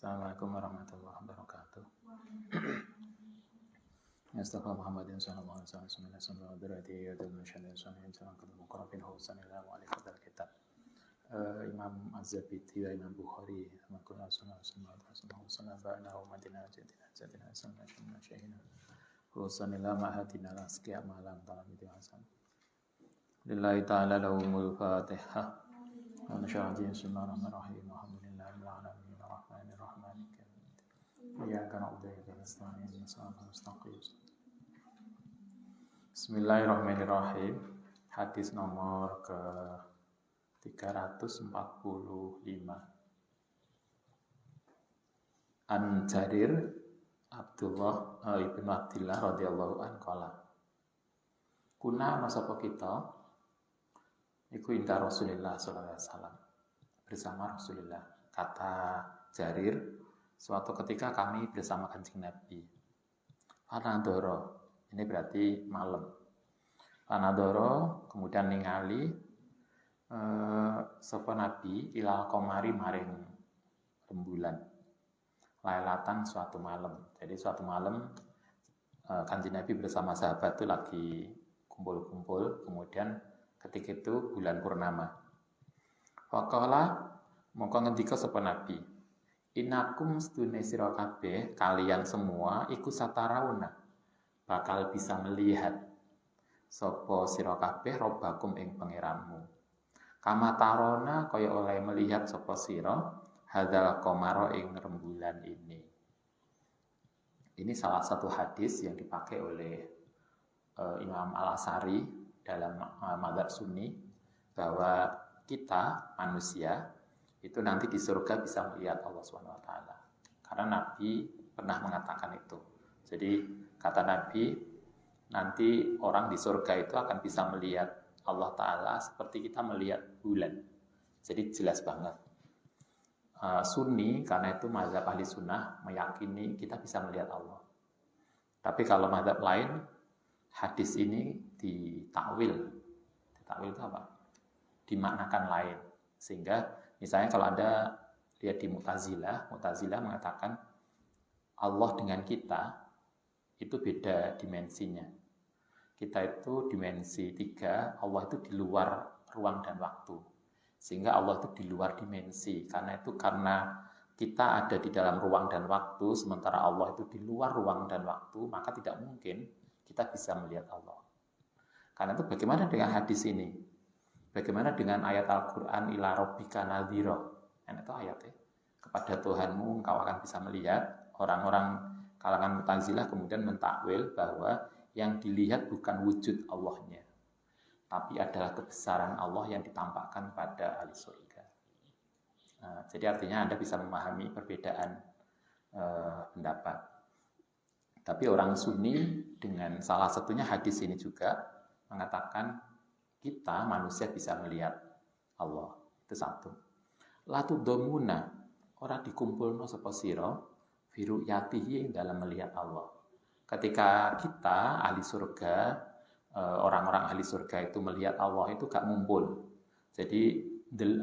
Assalamualaikum warahmatullahi wabarakatuh. Mustafa Muhammadin sallallahu alaihi wasallam sallallahu alaihi wasallam Imam Az-Zabidi wa Imam Bukhari makuna sallallahu ba'dahu madinah jadina sallallahu syahina rusanillah mahatina lasqiya malam talamidi hasan lillahi ta'ala lahumul fatihah wa nasya'adin bismillahirrahmanirrahim alhamdulillahil alamin arrahmanir rahim iyyaka na'budu wa iyyaka nasta'in ihdinas siratal mustaqim. Bismillahirrahmanirrahim. Hadis nomor ke 345. An Jarir Abdullah ibn Abdillah radhiyallahu anhu qala. Kuna masapa kita iku inda Rasulullah sallallahu alaihi wasallam. Bersama Rasulullah. Kata Jarir, suatu ketika kami bersama Kanjeng Nabi. Panandoro, ini berarti malam. Panandoro kemudian ningali sapa Nabi ilal komari maring rembulan. Lailatan suatu malam. Jadi suatu malam Kanjeng Nabi bersama sahabat itu lagi kumpul-kumpul, kemudian ketika itu bulan purnama. Faqala mongko ngendika sapa Nabi, "Innakum stune sira kabeh kalian semua iku satarauna bakal bisa melihat sapa sira kabeh robbakum ing pangeranmu. Kama tarona kaya oleh melihat sapa sira hadzal qamara ing rembulan ini." Ini salah satu hadis yang dipakai oleh Imam Al-Asy'ari dalam mazhab Sunni bahwa kita manusia itu nanti di surga bisa melihat Allah Subhanahu wa taala. Karena Nabi pernah mengatakan itu. Jadi kata Nabi, nanti orang di surga itu akan bisa melihat Allah taala seperti kita melihat bulan. Jadi jelas banget. Sunni karena itu mazhab ahli sunnah meyakini kita bisa melihat Allah. Tapi kalau mazhab lain, hadis ini ditakwil. Ditakwil itu apa? Dimaknakan lain. Sehingga misalnya kalau Anda lihat di Mu'tazilah mengatakan Allah dengan kita itu beda dimensinya. Kita itu dimensi 3, Allah itu di luar ruang dan waktu. Sehingga Allah itu di luar dimensi. Karena kita ada di dalam ruang dan waktu, sementara Allah itu di luar ruang dan waktu, maka tidak mungkin kita bisa melihat Allah. Karena itu bagaimana dengan hadis ini? Bagaimana dengan ayat Al-Quran ila rabbika nadhira? Itu ayatnya. Kepada Tuhanmu engkau akan bisa melihat. Orang-orang kalangan Mu'tazilah kemudian mentakwil bahwa yang dilihat bukan wujud Allahnya, tapi adalah kebesaran Allah yang ditampakkan pada ahli surga. Jadi artinya Anda bisa memahami perbedaan pendapat. Tapi orang Sunni dengan salah satunya hadis ini juga mengatakan kita manusia bisa melihat Allah. Itu satu. Latu domuna ora dikumpulno sapa sira biru yatihi dalam melihat Allah. Ketika kita ahli surga, orang-orang ahli surga itu melihat Allah itu gak ngumpul. Jadi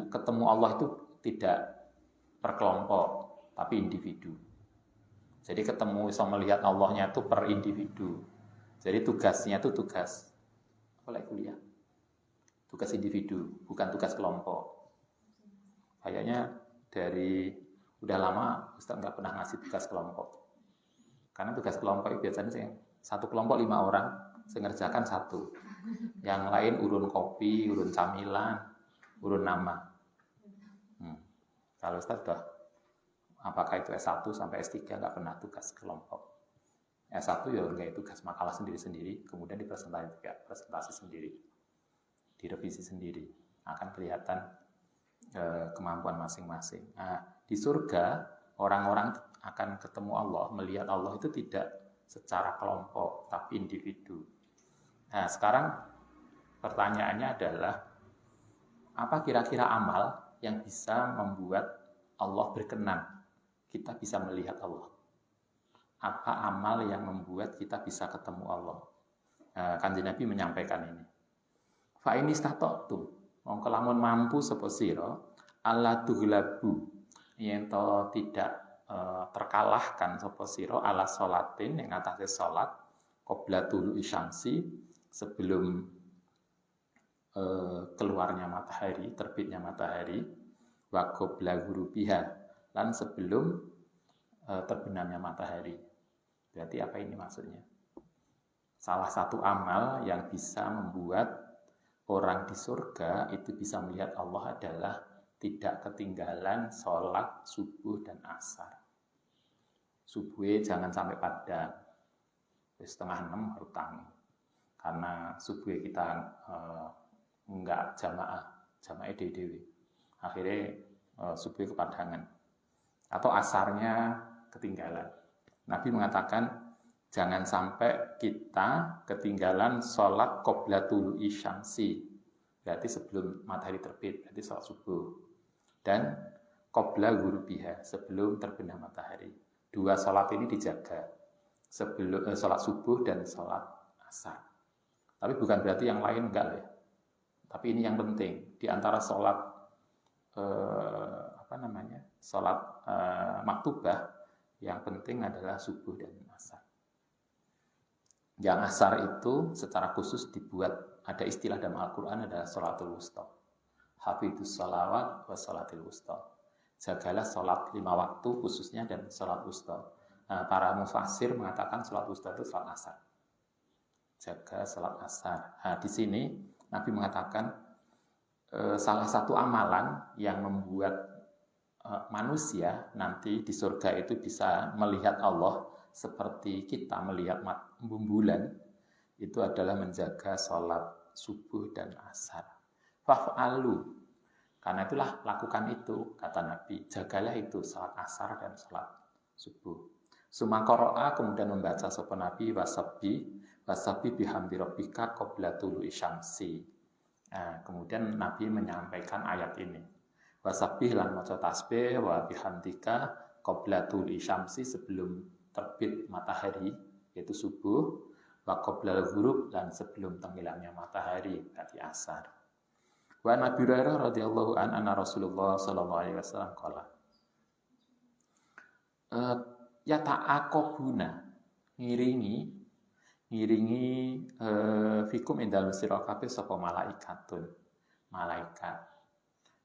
ketemu Allah itu tidak per kelompok, tapi individu. Jadi ketemu bisa melihat Allahnya itu per individu. Jadi tugasnya itu tugas apa kuliah? Tugas individu, bukan tugas kelompok. Kayaknya dari udah lama Ustaz nggak pernah ngasih tugas kelompok. Karena tugas kelompok itu biasanya satu kelompok 5 orang, saya ngerjakan 1. Yang lain urun kopi, urun camilan, urun nama. Kalau Ustaz udah, apakah itu S1 sampai S3 nggak pernah tugas kelompok. S1 ya nggak tugas makalah sendiri-sendiri, kemudian presentasi sendiri. Direvisi sendiri, akan kelihatan kemampuan masing-masing. Nah, di surga orang-orang akan ketemu Allah, melihat Allah itu tidak secara kelompok, tapi individu. Nah, sekarang pertanyaannya adalah apa kira-kira amal yang bisa membuat Allah berkenan kita bisa melihat Allah? Apa amal yang membuat kita bisa ketemu Allah? Nah, Kanjeng Nabi menyampaikan ini. Fa ini stata'tum mongko lamun mampu sapa sira alla tughlabu yen to tidak terkalahkan sapa sira ala sholatin ing atase salat qabla tulu'i syamsi sebelum keluarnya matahari, terbitnya matahari, wa qabla ghurubiha lan sebelum terbenamnya matahari. Berarti apa ini maksudnya? Salah satu amal yang bisa membuat orang di surga itu bisa melihat Allah adalah tidak ketinggalan sholat subuh dan asar. Subuh jangan sampai padam, 5:30 baru tangi. Karena subuh kita enggak jamaah dewi. Akhirnya subuh kepadangan. Atau asarnya ketinggalan. Nabi mengatakan jangan sampai kita ketinggalan sholat qabla tulu'i syamsi, berarti sebelum matahari terbit, berarti sholat subuh. Dan qabla ghurubiha, sebelum terbenam matahari. Dua sholat ini dijaga, sebelum sholat subuh dan sholat asar. Tapi bukan berarti yang lain enggak ya. Tapi ini yang penting, di antara sholat sholat maktubah, yang penting adalah subuh dan asar. Yang asar itu secara khusus dibuat, ada istilah dalam Al-Quran adalah sholatul wusta. Hafidhus sholawat wa sholatil wusta. Jagalah sholat 5 waktu khususnya dan sholat wusta. Nah, para mufassir mengatakan sholat wusta itu sholat asar. Jaga sholat asar. Nah, di sini Nabi mengatakan salah satu amalan yang membuat manusia nanti di surga itu bisa melihat Allah seperti kita melihat bulan, itu adalah menjaga sholat subuh dan asar. Faf'alu, karena itulah lakukan itu, kata Nabi, jagalah itu sholat asar dan sholat subuh. Sumakoro'a, kemudian membaca sapa Nabi wasabi bihamdi rabbika qabla tulu'i syamsi. Nah, kemudian Nabi menyampaikan ayat ini. Wasabbih lan maca tasbih wa bihamdika qabla tulu'i syamsi, sebelum terbit matahari yaitu subuh, wa qoblal ghurub dan sebelum tenggelamnya matahari berarti asar. Wa Nabi Hurairah radhiyallahu anna Rasulullah sallallahu alaihi wasallam qala ya ta'aqabuna ngiringi fikum indal sira kabeh sapa malaikat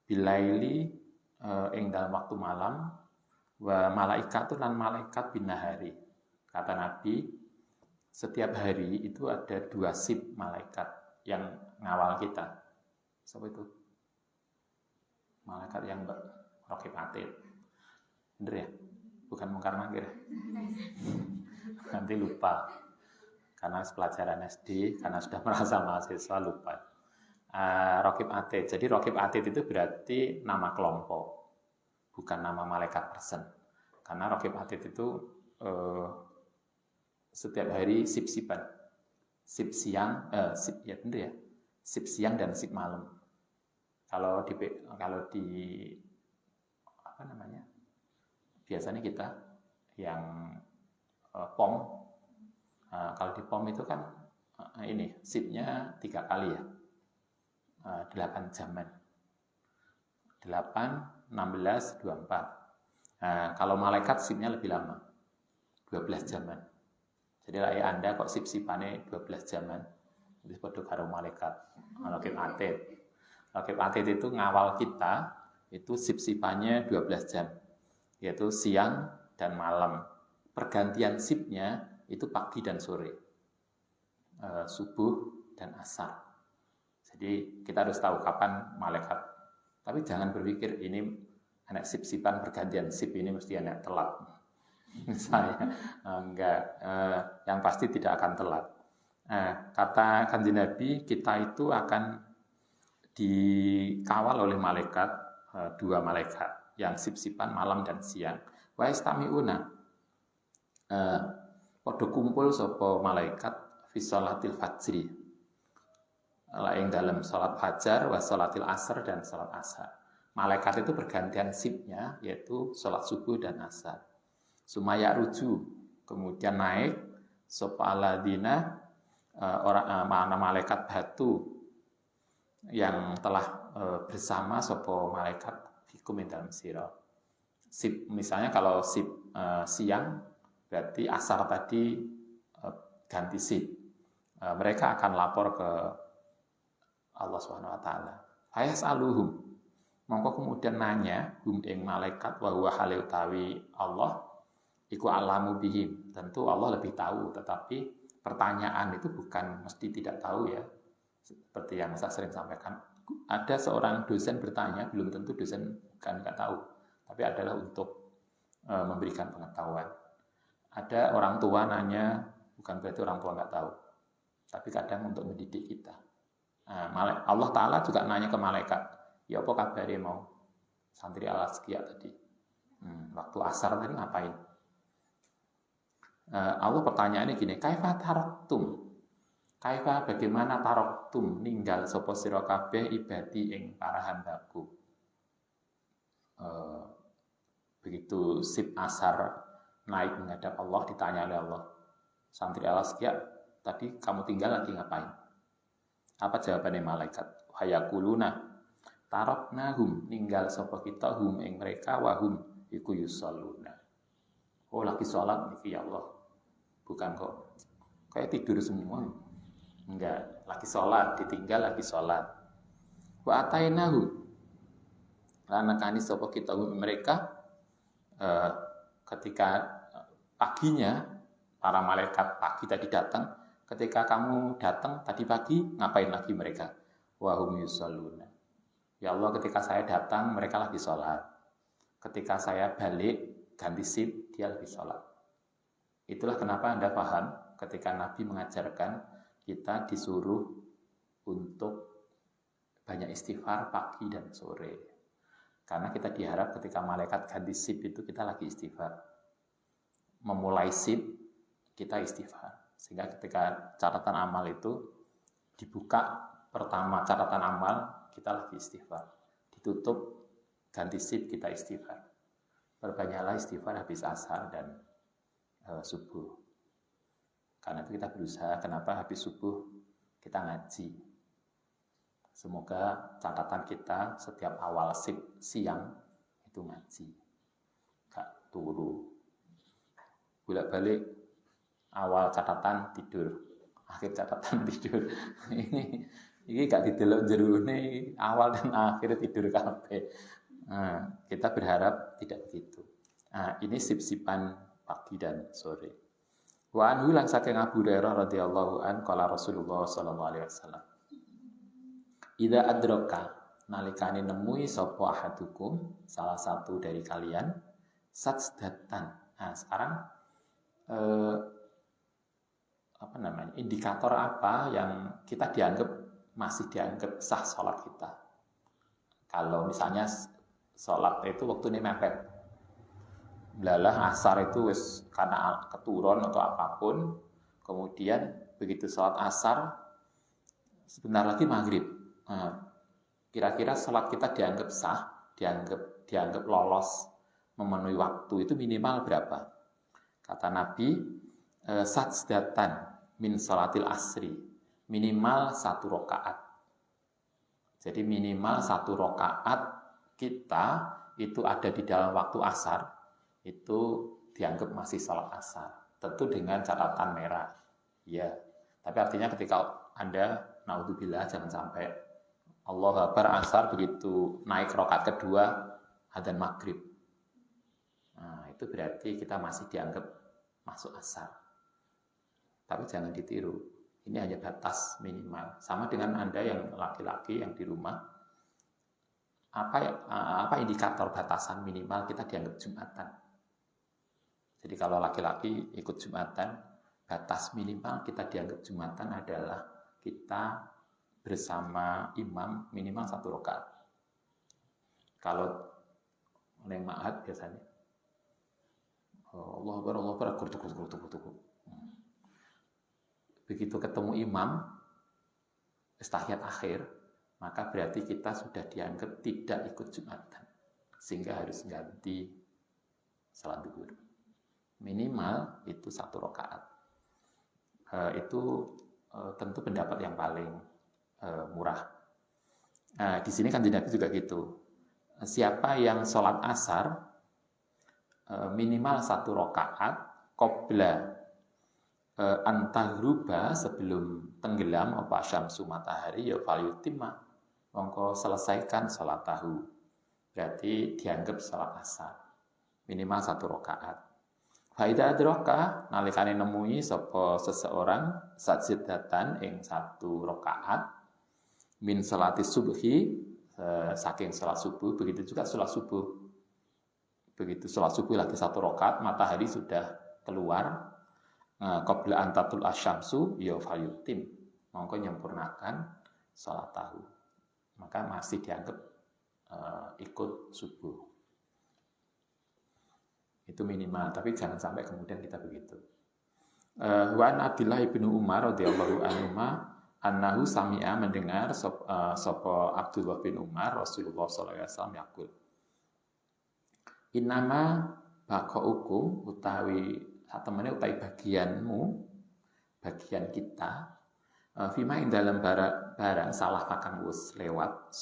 bilaili ing dalam waktu malam, wa malaikat lan malaikat binahari. Kata Nabi, setiap hari itu ada 2 sip malaikat yang ngawal kita. Siapa itu? Malaikat yang Raqib Atid. Bener ya? Bukan Mungkar Nakir. Nanti lupa. Karena pelajaran SD, karena sudah merasa mahasiswa lupa. Raqib Atid. Jadi Raqib Atid itu berarti nama kelompok, bukan nama malaikat person. Karena Raqib Atid itu setiap hari sip-sipan. Sip siang, sip siang dan sip malam. Kalau di biasanya kita yang POM. Kalau di POM itu kan ini sipnya 3 kali ya. 8 jaman. 8, 16, 24. Nah, kalau malaikat sipnya lebih lama. 12 jaman. Jadi lah Anda kok sip-sipane 12 jaman. Itu padha karo malaikat. Raqib Atid. Raqib Atid itu ngawal kita, itu sip-sipannya 12 jam. Yaitu siang dan malam. Pergantian sipnya itu pagi dan sore. Subuh dan asar. Jadi kita harus tahu kapan malaikat. Tapi jangan berpikir ini anak sip-sipan pergantian sip ini mesti anak telat. Saya enggak, yang pasti tidak akan telat. Kata Kanjeng Nabi, kita itu akan dikawal oleh malaikat, 2 malaikat yang sip-sipan malam dan siang. Wa istamiuna, padha kumpul sapa malaikat fi sholatil fajri, yang dalam sholat fajar, wa sholatil asr dan sholat asar. Malaikat itu bergantian sipnya, yaitu sholat subuh dan asar. Sumaya ruju, kemudian naik sapa aladina, mana malaikat batu yang telah bersama sapa malaikat fikum dalam sira. misalnya kalau sip siang, berarti asar tadi ganti sip. Mereka akan lapor ke Allah Subhanahu wa taala. Fayasaluhum. Mongko kemudian nanya hum ing malaikat wa huwa hale utawi Allah iku alamu bihim. Tentu Allah lebih tahu, tetapi pertanyaan itu bukan mesti tidak tahu ya. Seperti yang saya sering sampaikan, ada seorang dosen bertanya, belum tentu dosen kan nggak tahu, tapi adalah untuk memberikan pengetahuan. Ada orang tua nanya, bukan berarti orang tua nggak tahu, tapi kadang untuk mendidik kita. Allah Ta'ala juga nanya ke malaikat, ya apa kabarnya mau santri Al-Asqiya tadi, waktu asar tadi ngapain? Allah pertanyaannya gini, kaifa taraktum, kaifa bagaimana taraktum ninggal sapa sira kabeh ibadi ing para hambaku. Begitu sip asar naik menghadap Allah, ditanya oleh Allah, santri Al-Asqiya tadi kamu tinggal lagi ngapain? Apa jawabannya malaikat? Hayakuluna taraknahum ninggal sapa kita hum ing mereka wahum iku yusalluna. Oh lagi sholat niki ya Allah. Bukan kok kayak tidur semua. Enggak, lagi sholat, ditinggal lagi sholat. Wa atainahu lanakani sapa kita mereka ketika paginya para malaikat pagi tadi datang, ketika kamu datang tadi pagi ngapain lagi mereka? Wa hum yusalluna. Ya Allah, ketika saya datang mereka lagi sholat. Ketika saya balik ganti sip dia lagi sholat. Itulah kenapa Anda paham ketika Nabi mengajarkan kita disuruh untuk banyak istighfar pagi dan sore. Karena kita diharap ketika malaikat ganti sip itu kita lagi istighfar. Memulai sip kita istighfar. Sehingga ketika catatan amal itu dibuka, pertama catatan amal kita lagi istighfar. Ditutup ganti sip kita istighfar. Perbanyaklah istighfar habis asar dan subuh. Karena itu kita berusaha, kenapa habis subuh kita ngaji. Semoga catatan kita setiap awal siang itu ngaji. Gak turu. Bolak-balik awal catatan tidur, akhir catatan tidur. Ini gak didelok jerone awal dan akhir tidur kabeh. Kita berharap tidak begitu. Ini sip-sipan pagi dan sore. Wa anhu lan saking Abu Hurairah radhiyallahu an qala Rasulullah sallallahu alaihi wasallam. Idza adraka nalikane nemui sapa ahadukum salah satu dari kalian sajdatan. Nah, sekarang indikator apa yang kita masih dianggap sah sholat kita? Kalau misalnya sholat itu waktu ini mepet, belalah asar itu wis karena keturun atau apapun, kemudian begitu sholat asar sebentar lagi maghrib. Kira-kira sholat kita dianggap sah, dianggap lolos, memenuhi waktu itu minimal berapa? Kata Nabi, sajdatan min sholatil asri, minimal 1 rakaat. Jadi minimal 1 rakaat kita itu ada di dalam waktu asar, itu dianggap masih sholat asar. Tentu dengan catatan merah. Ya, tapi artinya ketika Anda, naudzubillah, jangan sampai Allahu Akbar asar begitu naik rakaat kedua adzan maghrib. Nah, itu berarti kita masih dianggap masuk asar. Tapi jangan ditiru. Ini hanya batas minimal. Sama dengan Anda yang laki-laki yang di rumah. Apa indikator batasan minimal kita dianggap Jumatan? Jadi kalau laki-laki ikut Jumatan, batas minimal kita dianggap Jumatan adalah kita bersama imam minimal 1 rakaat. Kalau oleh ma'had biasanya Allah Akbar, tuku. Begitu ketemu imam tahiyat akhir, maka berarti kita sudah dianggap tidak ikut Jumatan, sehingga harus ganti salat zuhur. Minimal itu 1 rakaat. Itu tentu pendapat yang paling murah. Di sini kan Nabi juga gitu. Siapa yang sholat asar minimal 1 rakaat qabla antagruba, sebelum tenggelam apa syamsu matahari, ya falyutimma, mongko selesaikan salat tahu. Berarti dianggap salat asar. Minimal 1 rakaat. Faida adraka, nalikane nemui sapa seseorang sajidatan ing 1 rakaat min salati subhi, saking salat subuh. Begitu juga salat subuh. Begitu salat subuh lagi 1 rakaat, matahari sudah keluar, qabla antatul asyamsu ya falyutim, mongko nyempurnakan salat tahu. Maka masih dianggap ikut subuh. Itu minimal, tapi jangan sampai kemudian kita begitu. Wa an Abdullah bin Umar radhiyallahu anhu annahu sami'a, mendengar sapa Abdullah bin Umar Rasulullah sallallahu alaihi wasallam yaqul, innama baqaukum, utawi satemene utawi bagian kita, fima ing dalam barang salah kakang wis lewat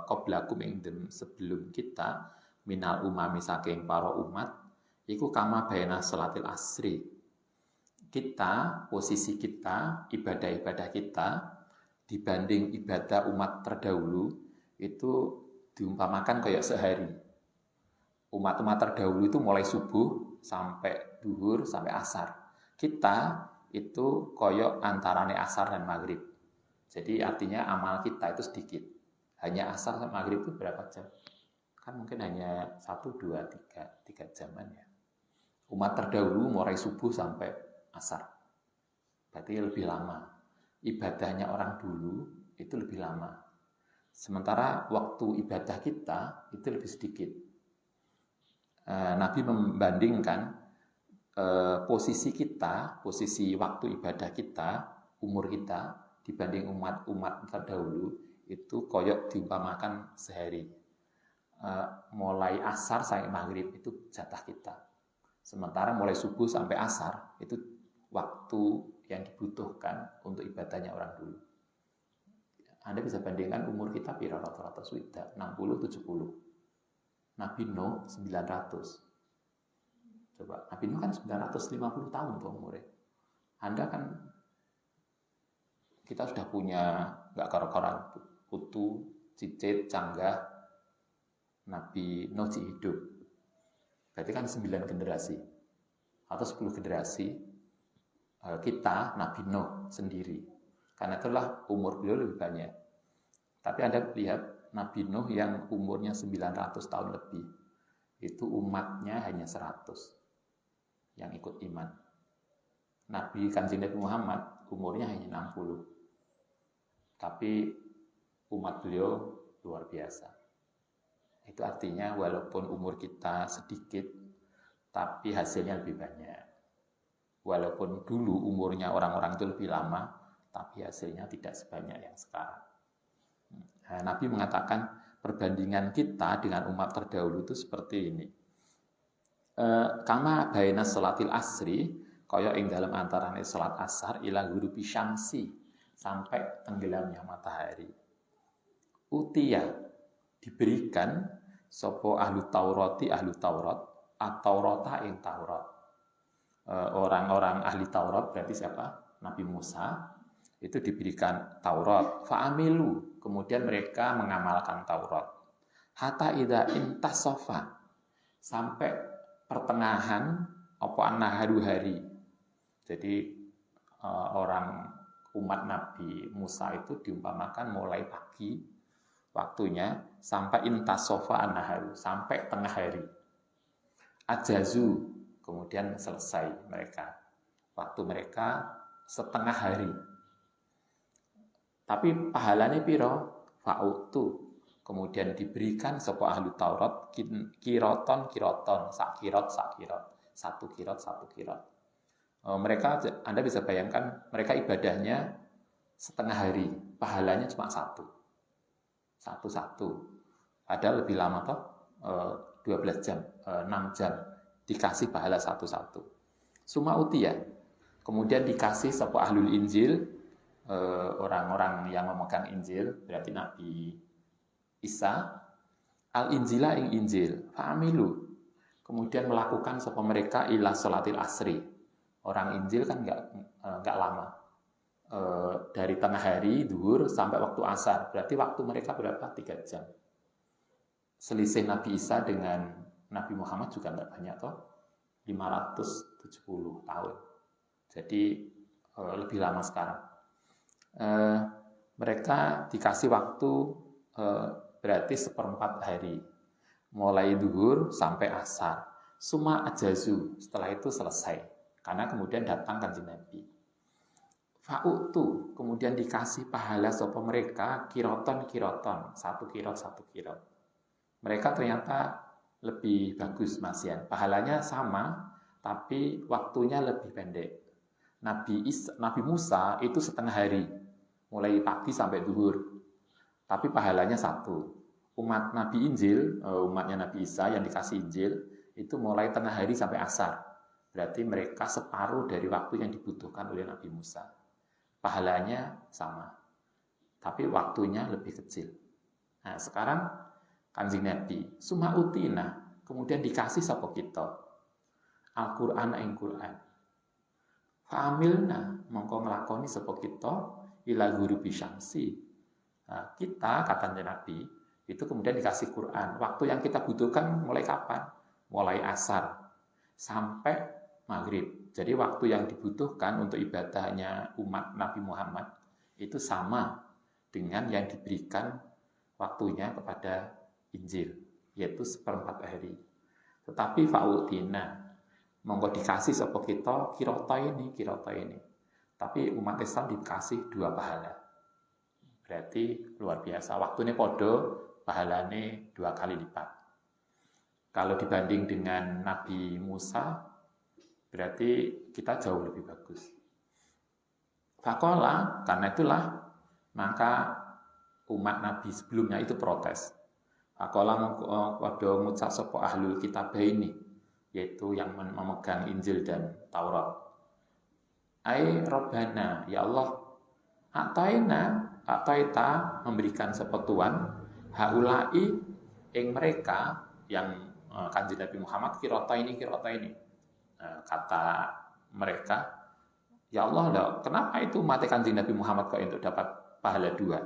qablakum ing sebelum kita, minal umami saking para umat, iku kama baina salatil asri. Kita, posisi kita, ibadah-ibadah kita dibanding ibadah umat terdahulu itu diumpamakan kayak sehari. Umat-umat terdahulu itu mulai subuh sampai duhur sampai asar. Kita itu koyok antarane asar dan maghrib. Jadi artinya amal kita itu sedikit. Hanya asar dan maghrib itu berapa jam? Kan mungkin hanya 1, 2, 3 jaman ya. Umat terdahulu mulai subuh sampai asar. Berarti lebih lama. Ibadahnya orang dulu itu lebih lama. Sementara waktu ibadah kita itu lebih sedikit. Nabi membandingkan posisi kita, posisi waktu ibadah kita, umur kita dibanding umat terdahulu itu koyok diumpamakan sehari. Mulai asar sampai maghrib itu jatah kita. Sementara mulai subuh sampai asar itu waktu yang dibutuhkan untuk ibadahnya orang dulu. Anda bisa bandingkan umur kita pira rata-rata sudah 60-70. Nabi Nuh 900. Coba, Nabi Nuh kan 950 tahun tuh umurnya. Anda kan, kita sudah punya nggak karo-karan putu, cicit, canggah. Nabi Nuh hidup. Berarti kan 9 generasi atau 10 generasi kita Nabi Nuh sendiri. Karena itulah umur beliau lebih banyak. Tapi Anda lihat Nabi Nuh yang umurnya 900 tahun lebih, itu umatnya hanya 100 yang ikut iman. Nabi Kanjeng Nabi Muhammad umurnya hanya 60. Tapi umat beliau luar biasa. Itu artinya walaupun umur kita sedikit, tapi hasilnya lebih banyak. Walaupun dulu umurnya orang-orang itu lebih lama, tapi hasilnya tidak sebanyak yang sekarang. Nabi mengatakan perbandingan kita dengan umat terdahulu itu seperti ini. Kama baina salatil asri, kaya ing dalam antarane salat asar ila ghurubi syamsi, sampai tenggelamnya matahari. Utiya, diberikan sapa ahlu Taurati, ahlu Taurat, at-Taurata ing Taurat. Orang-orang ahli Taurat berarti siapa? Nabi Musa itu diberikan Taurat, fa'amilu, kemudian mereka mengamalkan Taurat. Hatta idza intasofa, sampai pertengahan apa an-naharu hari. Jadi orang umat Nabi Musa itu diumpamakan mulai pagi waktunya sampai intasofa an-naharu, sampai tengah hari. Ajazu, kemudian selesai mereka. Waktu mereka setengah hari. Tapi pahalanya piro? Fa'utu. Kemudian diberikan sapa ahli Taurat kiroton, sak kirot. Satu kirot. Mereka, Anda bisa bayangkan, mereka ibadahnya setengah hari. Pahalanya cuma satu. Padahal lebih lama toh, 12 jam, 6 jam. Dikasih pahala satu-satu. Suma utia. Kemudian dikasih sapa ahlul Injil, orang-orang yang memegang Injil, berarti Nabi Isa, al-Injila ing Injil, fa'amilu, kemudian melakukan sapa mereka ila salatil asri. Orang Injil kan nggak lama. Dari tengah hari zuhur sampai waktu asar. Berarti waktu mereka berapa? 3 jam. Selisih Nabi Isa dengan Nabi Muhammad juga nggak banyak toh. 570 tahun. Jadi lebih lama sekarang. Mereka dikasih waktu berarti 1/4 hari. Mulai zuhur sampai asar. Suma ajazu, setelah itu selesai. Karena kemudian datang Kanjeng Nabi. Fa'utu, kemudian dikasih pahala sapa mereka kiroton, 1 kirot. Mereka ternyata lebih bagus Masian. Pahalanya sama, tapi waktunya lebih pendek. Nabi Musa itu setengah hari, mulai pagi sampai zuhur. Tapi pahalanya 1. Umat Nabi Injil, umatnya Nabi Isa yang dikasih Injil, itu mulai tengah hari sampai asar. Berarti mereka separuh dari waktu yang dibutuhkan oleh Nabi Musa. Pahalanya sama, tapi waktunya lebih kecil. Nah, sekarang Kanjeng Nabi, summa utina, kemudian dikasih sapa kita Al-Qur'an ing Qur'an. Fa'amilna, mongko nglakoni sapa kita ila ghurubi syamsi. Nah, kita kata Nabi itu kemudian dikasih Quran. Waktu yang kita butuhkan mulai kapan? Mulai asar sampai maghrib. Jadi waktu yang dibutuhkan untuk ibadahnya umat Nabi Muhammad itu sama dengan yang diberikan waktunya kepada Injil, yaitu 1/4 hari. Tetapi fa'utina, monggo dikasih sapa kita kirota ini. Tapi umat Islam dikasih 2 pahala. Berarti luar biasa. Waktunya podo, pahalane 2 kali lipat. Kalau dibanding dengan Nabi Musa, berarti kita jauh lebih bagus. Fakola, karena itulah maka umat Nabi sebelumnya itu protes. Fakola wadah ngucap sapa ahlul kitab ini, yaitu yang memegang Injil dan Taurat. Ai Rabbana, ya Allah, ataita memberikan sapa Tuhan haulai ing mereka yang Kanjeng Nabi Muhammad kirota ini. Kata mereka, ya Allah, kenapa itu mati Kanjeng Nabi Muhammad kok untuk dapat pahala 2?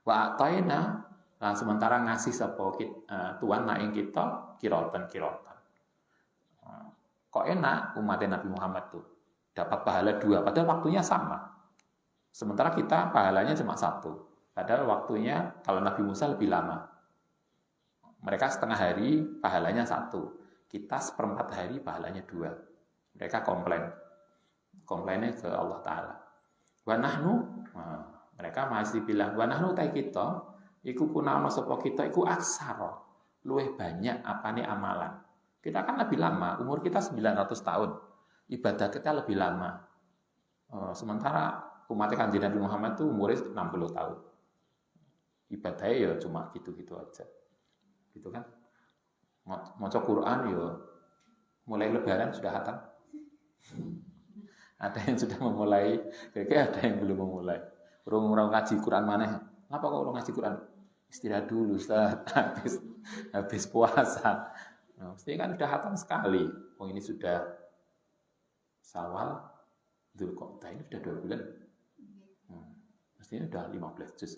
Wa ataina, nah sementara ngasih sapa Tuhan na ing kita kirotan. Kok enak umat Nabi Muhammad tuh dapat pahala 2, padahal waktunya sama. Sementara kita pahalanya cuma 1, padahal waktunya kalau Nabi Musa lebih lama. Mereka setengah hari pahalanya 1. Kita 1/4 hari pahalanya 2. Mereka komplainnya ke Allah Ta'ala. Wa nahnu, mereka masih bilang, wa nahnu ta kita, iku kunaono sapa kita, iku aksara, luwih banyak apane amalan. Kita kan lebih lama, umur kita 900 tahun, ibadah kita lebih lama. Sementara umat Kanjeng Nabi Muhammad itu umurnya 60 tahun. Ibadahnya ya cuma gitu-gitu aja. Gitu kan? Maca Quran ya mulai lebaran sudah hatam. Ada yang sudah memulai, kayaknya ada yang belum memulai. Orang ngaji Quran mana? Ngapa kok orang ngaji Quran? Istirahat dulu, Ustaz. habis puasa. Nah, mestinya kan sudah hatam sekali. Oh ini sudah Syawal, Dzulqa'dah, ini sudah 2 bulan. Mestinya sudah 15 juz.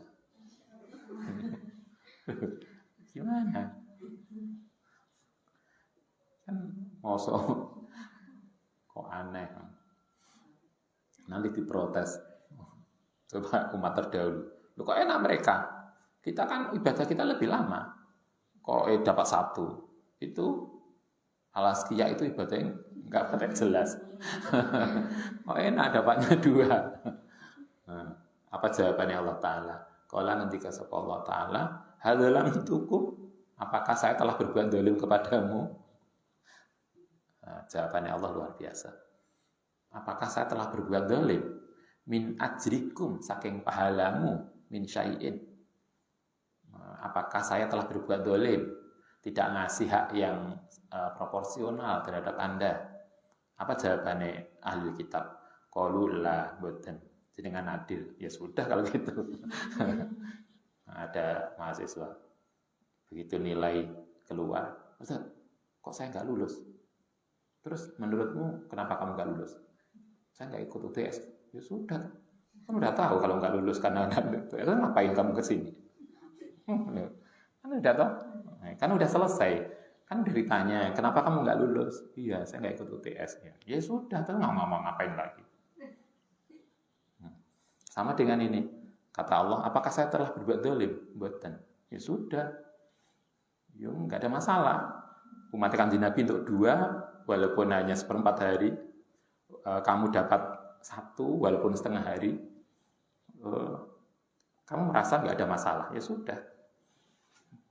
Gimana? Kan mosok kok aneh. Nanti diprotes. Coba umat terdahulu. Loh kok enak mereka? Kita kan ibadah kita lebih lama. Kok dapat 1? Itu Al-Asqiyah itu ibadahnya enggak pada jelas. Kok enak dapatnya 2? Nah, apa jawabannya Allah Ta'ala? Qala nanti kata Allah Ta'ala, hadalam tukum, apakah saya telah berbuat zalim kepadamu? Nah, jawabannya Allah luar biasa. Apakah saya telah berbuat zalim? Min ajrikum, saking pahalamu, min syai'in. Apakah saya telah berbuat zalim? Tidak ngasih hak yang proporsional terhadap Anda? Apa jawabannya ahli kitab? Qalu la boten. Jenengan adil. Ya sudah kalau gitu. Ada mahasiswa. Begitu nilai keluar, Ustaz, kok saya nggak lulus? Terus menurutmu kenapa kamu nggak lulus? Saya nggak ikut UTS. Ya sudah, kan udah tahu kalau nggak lulus karena UTS, ngapain kamu kesini? Kan udah tahu, kan udah selesai. Kan udah ditanya, kenapa kamu nggak lulus? Iya, saya nggak ikut UTS. Ya sudah, terus nggak mau ngapain lagi? Sama dengan ini, kata Allah, apakah saya telah berbuat zalim? Buatan. Ya sudah, ya nggak ada masalah. Umat Kanjeng Nabi untuk 2, walaupun hanya 1/4 hari, kamu dapat 1 walaupun setengah hari, kamu merasa nggak ada masalah. Ya sudah.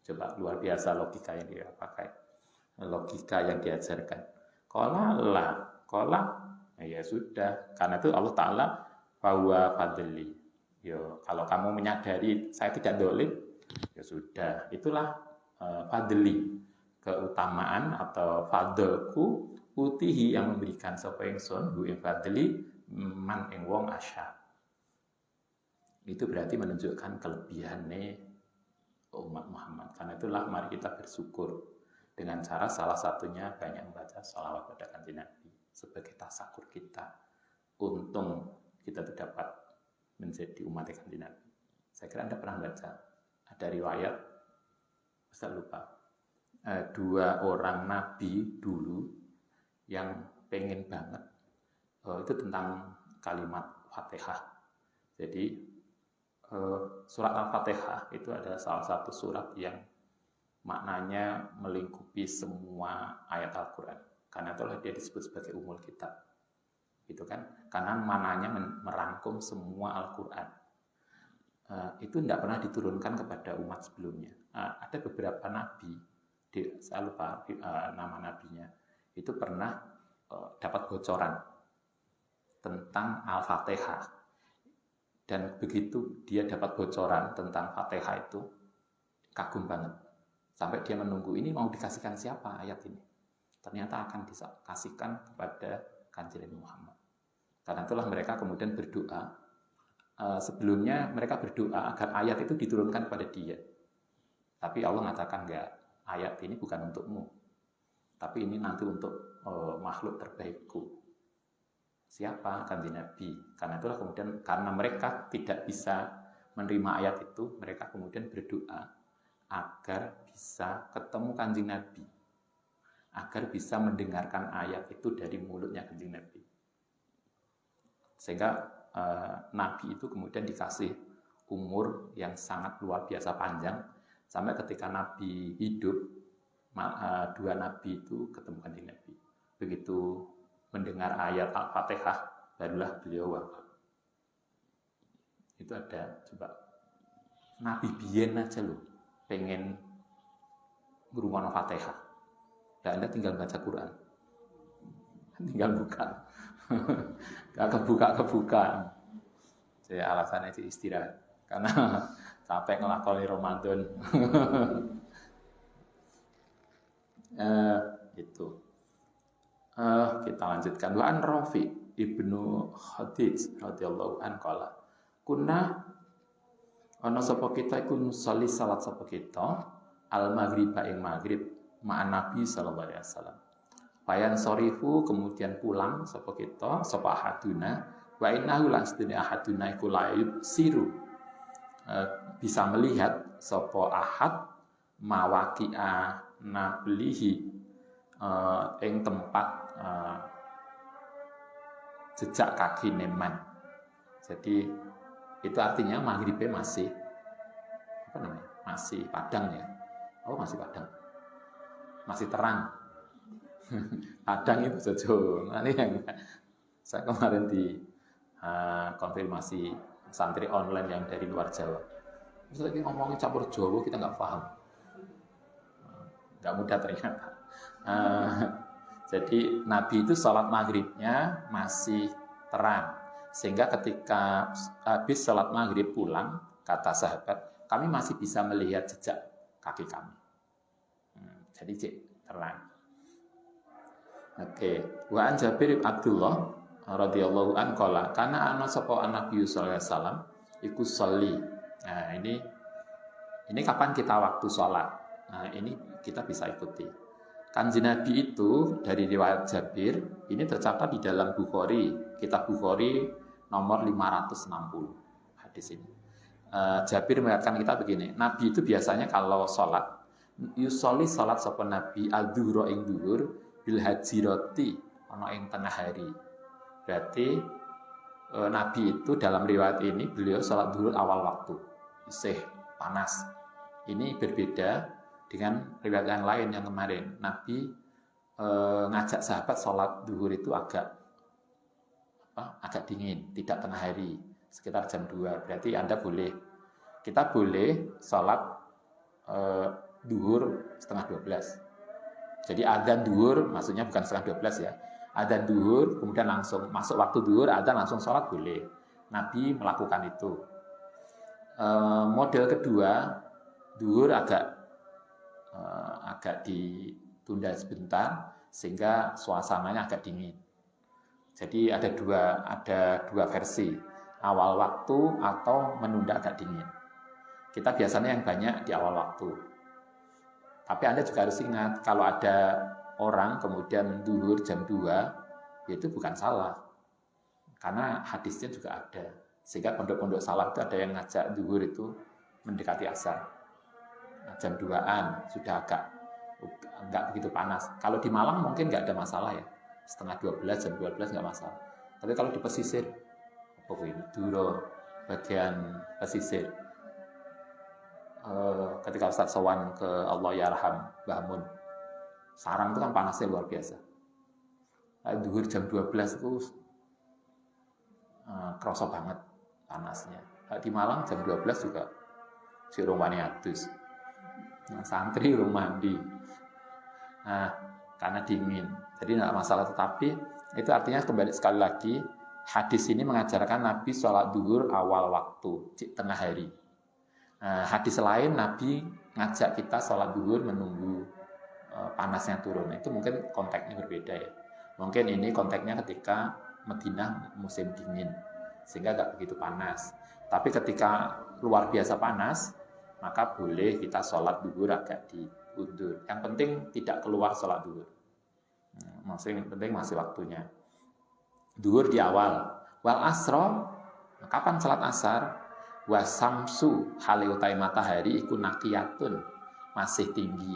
Coba luar biasa logika yang dia pakai, logika yang diajarkan. Kola, ya sudah. Karena itu Allah Ta'ala bahwa fadli. Yo, kalau kamu menyadari saya tidak dolim, ya sudah. Itulah fadli, keutamaan atau fadlku utihi yang memberikan sapa ingsun bu ing fadli man ing wong asya. Itu berarti menunjukkan kelebihannya umat Muhammad. Karena itulah mari kita bersyukur dengan cara salah satunya banyak membaca sholawat pada Kanjeng Nabi sebagai tasakur kita. Untung kita dapat menjadi umat Kanjeng Nabi. Saya kira Anda pernah baca ada riwayat, saya lupa, 2 orang nabi dulu yang pengen banget itu tentang kalimat Fatihah. Jadi surat Al-Fatihah itu adalah salah satu surat yang maknanya melingkupi semua ayat Al-Quran. Karena itulah dia disebut sebagai Ummul Kitab. Gitu kan? Karena maknanya merangkum semua Al-Quran. Itu tidak pernah diturunkan kepada umat sebelumnya. Ada beberapa nabi, saya lupa nama nabinya, itu pernah dapat bocoran tentang Al-Fatihah. Dan begitu dia dapat bocoran tentang Fatihah itu, kagum banget. Sampai dia menunggu, ini mau dikasihkan siapa ayat ini? Ternyata akan dikasihkan kepada Kanjeng Muhammad. Karena itulah mereka kemudian berdoa. Sebelumnya mereka berdoa agar ayat itu diturunkan kepada dia. Tapi Allah mengatakan, enggak, ayat ini bukan untukmu. Tapi ini nanti untuk makhluk terbaikku. Siapa? Kanjeng Nabi. Karena itulah kemudian karena mereka tidak bisa menerima ayat itu, mereka kemudian berdoa agar bisa ketemu Kanjeng Nabi, agar bisa mendengarkan ayat itu dari mulutnya Kanjeng Nabi. Sehingga Nabi itu kemudian dikasih umur yang sangat luar biasa panjang, sampai ketika Nabi hidup, 2 Nabi itu ketemu Kanjeng Nabi. Begitu mendengar ayat Al-Fatihah, barulah beliau wafat. Itu ada, coba Nabi biyen aja loh pengen ngurungono Fatihah. Dan Anda tinggal baca Quran, tinggal buka, gak kebuka. Jadi alasannya itu istirahat, karena capek ngelakoni Ramadan. Itu. Kita lanjutkan. Wa an Rafi ibnu Khadij radhiyallahu an qala kunna ana sapa kita iku nusolli salat sapa kita al maghriba ing maghrib ma'an Nabi sallallahu alaihi wasallam. Bayan sorifu kemudian pulang sapa kita sapa ahaduna wa innahu lan sedene ahaduna iku laib siru bisa melihat sapa ahad mawaqi'a nablihi ing tempat jejak kaki neman. Jadi itu artinya maghribnya masih masih padang ya. Oh masih padang, masih terang. Padang itu jojo. Nah, ini yang saya kemarin di konfirmasi santri online yang dari luar Jawa. Terus lagi ngomongin campur Jawa kita nggak paham, nggak mudah ternyata. Jadi Nabi itu sholat maghribnya masih terang, sehingga ketika habis sholat maghrib pulang, kata sahabat, kami masih bisa melihat jejak kaki kami. Jadi terang. Oke, wa an Jabir bin Abdullah radhiyallahu an qala kana ana sapa Nabi sallallahu alaihi wasallam iku sholli. Nah, ini kapan kita waktu sholat. Nah, ini kita bisa ikuti. Kanjeng Nabi itu dari riwayat Jabir ini tercatat di dalam Bukhari, kitab Bukhari nomor 560 hadis ini. Jabir mengatakan kita begini, Nabi itu biasanya kalau sholat, yusoli sholat sopan Nabi al-duhro ing duhur bil hajiroti ono ing tengah hari. Berarti Nabi itu dalam riwayat ini beliau sholat duhur awal waktu, isih panas. Ini berbeda dengan riwayat yang lain yang kemarin. Nabi ngajak sahabat sholat duhur itu agak dingin, tidak tengah hari, sekitar jam 2. Berarti kita boleh sholat duhur setengah 12. Jadi adzan duhur maksudnya bukan setengah 12 ya. Adzan duhur kemudian langsung masuk waktu duhur, adzan langsung sholat boleh. Nabi melakukan itu. Model kedua, duhur agak ditunda sebentar sehingga suasananya agak dingin. Jadi ada dua versi, awal waktu atau menunda agak dingin. Kita biasanya yang banyak di awal waktu. Tapi Anda juga harus ingat, kalau ada orang kemudian duhur jam 2, itu bukan salah. Karena hadisnya juga ada. Sehingga pondok-pondok salaf itu ada yang ngajak duhur itu mendekati asar. Jam 2-an sudah enggak begitu panas. Kalau di Malang mungkin enggak ada masalah ya. Setengah 12, jam 12 enggak masalah. Tapi kalau di pesisir, Duro, bagian pesisir, ketika Ustaz sowan ke Allah Yarham Mbah Mun, sarang itu kan panasnya luar biasa. Duhur jam 12 itu kerasa banget panasnya. Di Malang jam 12 juga si rumahnya adus. Santri rumah mandi. Nah, karena dingin. Jadi tidak masalah, tetapi itu artinya kembali sekali lagi hadis ini mengajarkan Nabi sholat duhur awal waktu, tengah hari. Hadis lain Nabi ngajak kita sholat duhur menunggu panasnya turun. Itu mungkin konteksnya berbeda ya. Mungkin ini konteksnya ketika Madinah musim dingin sehingga nggak begitu panas. Tapi ketika luar biasa panas, maka boleh kita sholat duhur agak diundur. Yang penting tidak keluar sholat duhur. Maksudnya penting masih waktunya. Duhur di awal. Wal asro, kapan sholat asar? Wasamsu hale utai matahari iku nakiyatun, masih tinggi.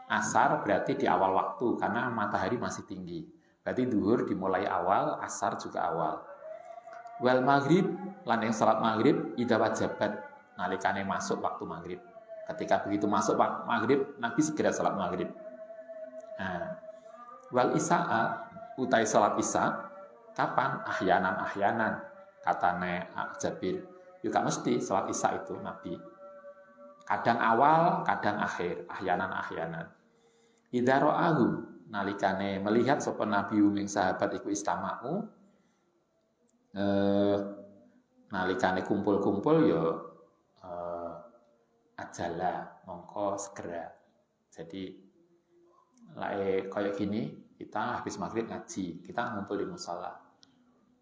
Asar berarti di awal waktu karena matahari masih tinggi. Berarti duhur dimulai awal, asar juga awal. Wal maghrib lan yang salat maghrib ida wajabat nalikane masuk waktu maghrib. Ketika begitu masuk maghrib, Nabi segera salat maghrib. Wal isya'a utai salat isya kapan? Ahyanan katane Jabir. Juga mesti sholat isya itu Nabi. Kadang awal, kadang akhir, ahyanan. Idza ra'ahu nalikane melihat sapa Nabi ing sahabat iku istama'u, nalikane kumpul-kumpul ya ajala mongko segera. Jadi kayak gini, kita habis maghrib ngaji, kita ngumpul di musala.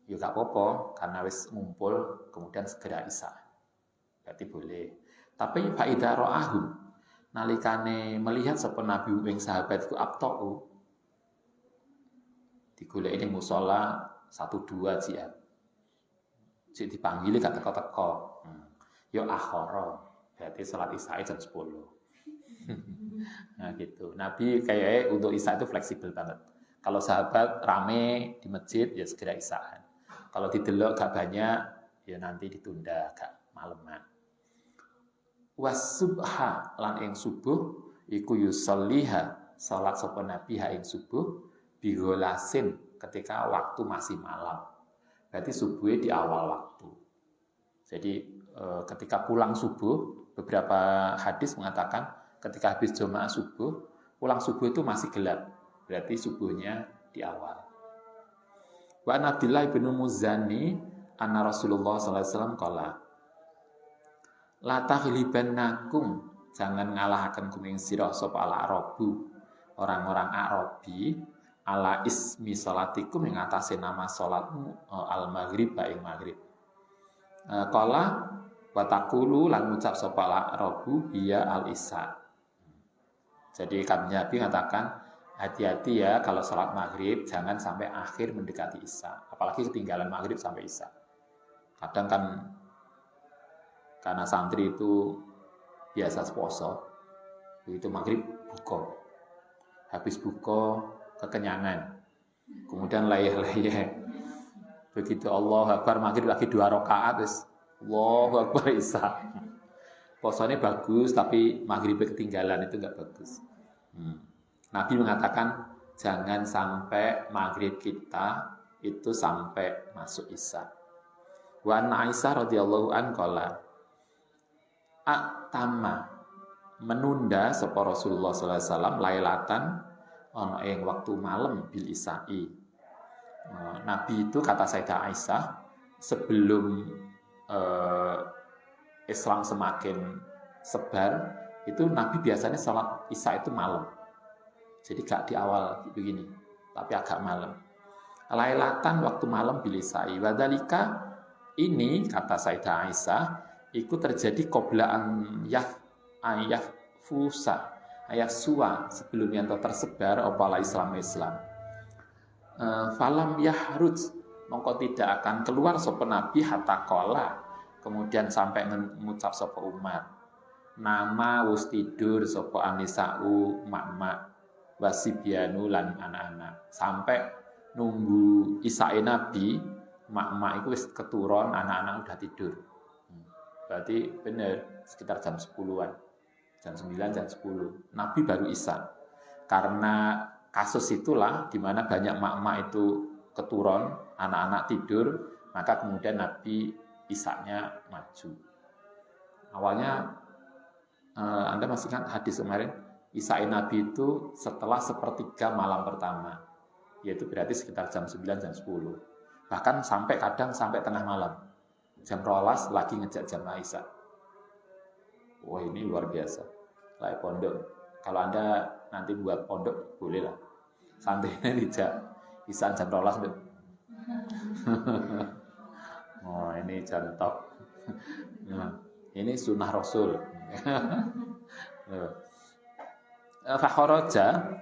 Ya gak apa-apa, karena wis ngumpul kemudian segera isya. Berarti boleh. Tapi faida ra'ahum nalikane melihat sapa Nabi ing sahabat iku abtau digoleki ning musala 1-2 jam. Sik dipanggil gak teko-teko. Ya akhara. Berarti salat isya jam 10. Nah gitu. Nabi kayaknya untuk isya itu fleksibel banget. Kalau sahabat rame di masjid ya segera isyaan. Kalau didelok gak banyak, ya nanti ditunda gak maleman. Wasubha lan ing subuh iku yusolliha salat sapa Nabi ha ing subuh bigolasin ketika waktu masih malam. Berarti subuhnya di awal waktu. Jadi ketika pulang subuh, beberapa hadis mengatakan ketika habis jamaah subuh, pulang subuh itu masih gelap. Berarti subuhnya di awal. Wa Abdullah bin Muzani anna Rasulullah sallallahu alaihi wasallam qala la taghlibannakum, jangan ngalahaken kuming sira sapa al-arabu, orang-orang Arabi ala ismi salatikum ing atase nama salatmu al-maghrib ing maghrib. Qala wa taqulu lan ngucap sapa al-arabu hiya al-isya. Jadi Nabi mengatakan hati-hati ya kalau sholat maghrib jangan sampai akhir mendekati isya, apalagi ketinggalan maghrib sampai isya. Kadang kan karena santri itu biasa poso, begitu maghrib buka, habis buka kekenyangan, kemudian layeh-layeh, begitu Allah Akbar maghrib lagi 2 rakaat, terus Allahu Akbar isya. Posonya bagus tapi maghribnya ketinggalan, itu enggak bagus. Nabi mengatakan jangan sampai maghrib kita itu sampai masuk isya. Wa an Aisyah radhiyallahu an qala atama menunda sapa Rasulullah sallallahu alaihi wasallam lailatan ana ing waktu malam bil isya'i. Nabi itu kata Sayyidah Aisyah sebelum Islam semakin sebar itu Nabi biasanya sholat isya itu malam. Jadi gak di awal begini, tapi agak malam. Lailatan waktu malam bil isya'i. Wadhalika ini kata Sayyidah Aisyah itu terjadi qabla an yaffusa ayafsuwa sebelum yang tersebar opala Islam. Falam yahruj mongko tidak akan keluar sapa Nabi hatta qala kemudian sampai mengucap sapa Umar nama wis tidur sapa anisa'u mak-mak wasibyanu lan anak-anak sampai nunggu isyae Nabi mak-mak itu wis keturun anak-anak udah tidur. Berarti benar sekitar jam 10-an. Jam 9, jam 10. Nabi baru isya. Karena kasus itulah di mana banyak mak-mak itu keturun, anak-anak tidur, maka kemudian Nabi isyanya maju. Awalnya Anda masih ingat hadis kemarin, isya Nabi itu setelah sepertiga malam pertama, yaitu berarti sekitar jam 9, jam 10. Bahkan sampai kadang sampai tengah malam. Jam 12 lagi ngejak jam isya. Wah ini luar biasa. Kayak pondok. Kalau Anda nanti buat pondok, boleh lah. Santainya dijak isya jam 12. Oh ini contoh. Ini sunnah Rasul. Fakhoroja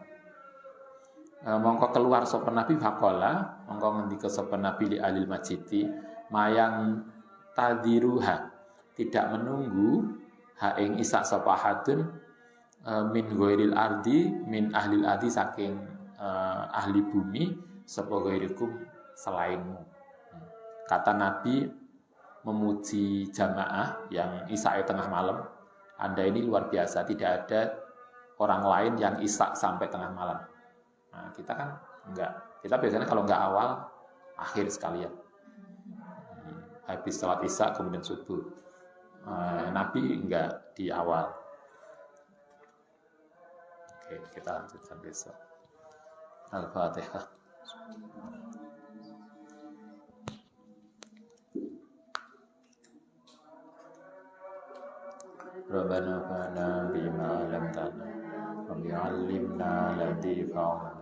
mongko keluar sapa Nabi faqala mongko ngendika sapa Nabi li alil masjidi mayang tadiruha tidak menunggu ha ing isa sapa hadun min ghairil ardi min ahlil ardi saking ahli bumi sapa ghairikum selainmu. Kata Nabi memuji jamaah yang isya tengah malam, Anda ini luar biasa, tidak ada orang lain yang isya sampai tengah malam. Nah, kita kan enggak. Kita biasanya kalau enggak awal, akhir sekalian. Habis sholat isya kemudian subuh. Nabi enggak di awal. Oke, kita lanjutkan besok. Al-Fatihah. Rabbana fa'na bima 'allamtana wa bi'allimna ladzi fa'na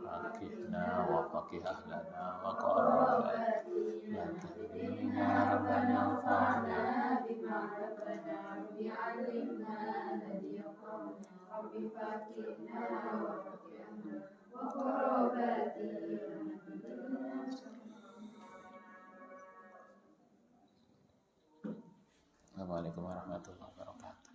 fakihna wa fakih ahlana wa qarrabana ya tayyibina rabbana fa'na bima 'allamtana wa bi'allimna ladzi fa'na wa fakihna wa fakih ahlana wa qarrabana. Assalamualaikum warahmatullahi wabarakatuh.